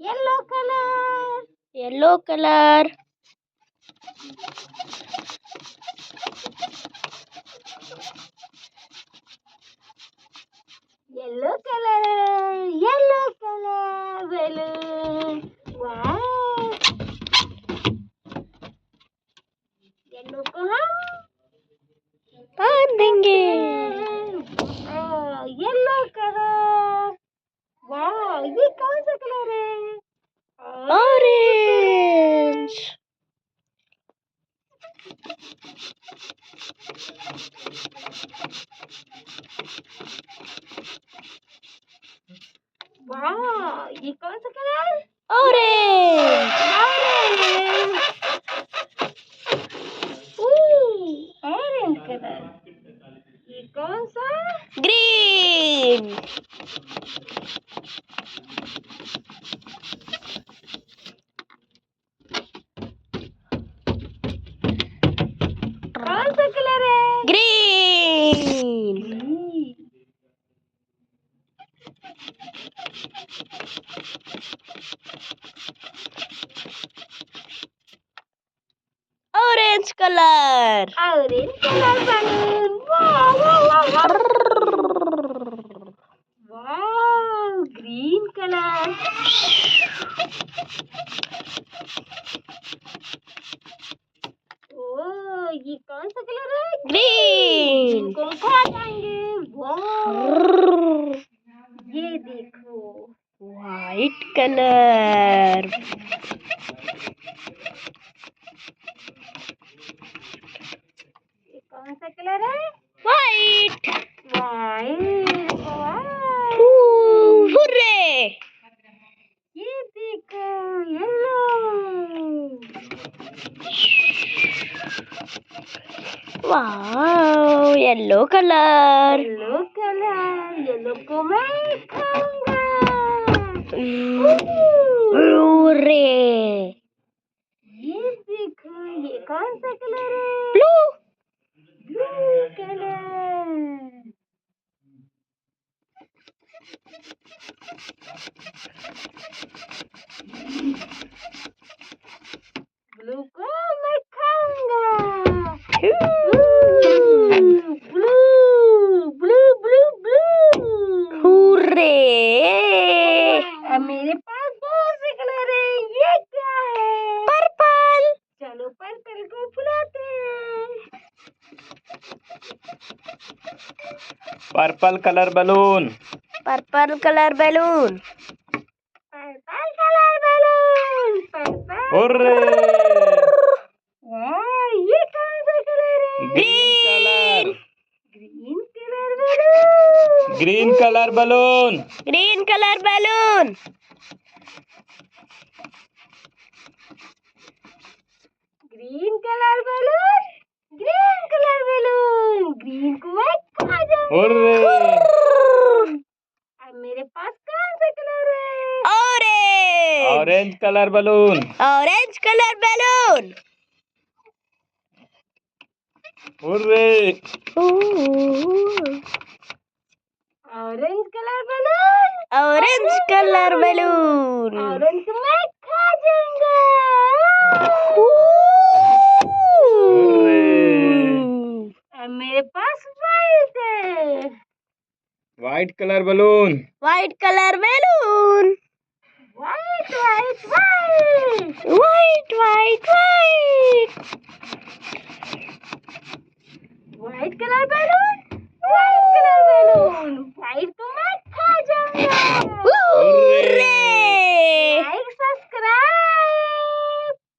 Yellow colour, yellow colour, yellow colour, yellow colour balloon. Wow. Yellow को हम बांधेंगे. Yellow colour. वाह, ये कौन सा कलर है? ऑरेंज. वाह, ये कौन सा colour? Orange. Orange. Orange colour. ये कौन सा? ग्रीन. कौन सा कलर है? Green. Orange colour. Orange colour balloon. वाह वाह वाह वाह. Green colour. ओह, ये कौन सा कलर है? ग्रीन. इनको खा जाएंगे. वाह, ये देखो वाइट कलर. ये कौन सा कलर है? वाइट. वाइट. हुर्रे. ये देखो येलो. वाह, yellow colour. Yellow colour. Yellow को मैं खाऊंगा. हुर्रे. ये देखो, ये कौन सा कलर है? ब्लू. Blue colour. ब्लू को मैं खाऊंगा. Blue blue blue blue. Hurray. अब मेरे पास बहुत से कलर है. ये क्या है? पर्पल. चलो पर्पल को फुलाते हैं. Purple colour balloon. Purple colour balloon. Purple colour balloon. Purple. Hurray. वाह, ये कौन सा कलर है? Green colour. Green colour balloon. Green colour balloon. Green colour balloon. Green colour balloon. Green colour balloon. Green को मैं खा जाऊंगा. हुर्रे. अब मेरे पास कौन सा कलर है? Orange. Orange colour balloon. Orange colour balloon. Hurray. Orange colour balloon. Orange colour balloon. Orange मैं खा जाऊंगा. अब मेरे पास वाइट है. White colour balloon. White colour balloon. White white white. White white white. White colour balloon. White colour balloon. White को मैं खा जाऊंगा.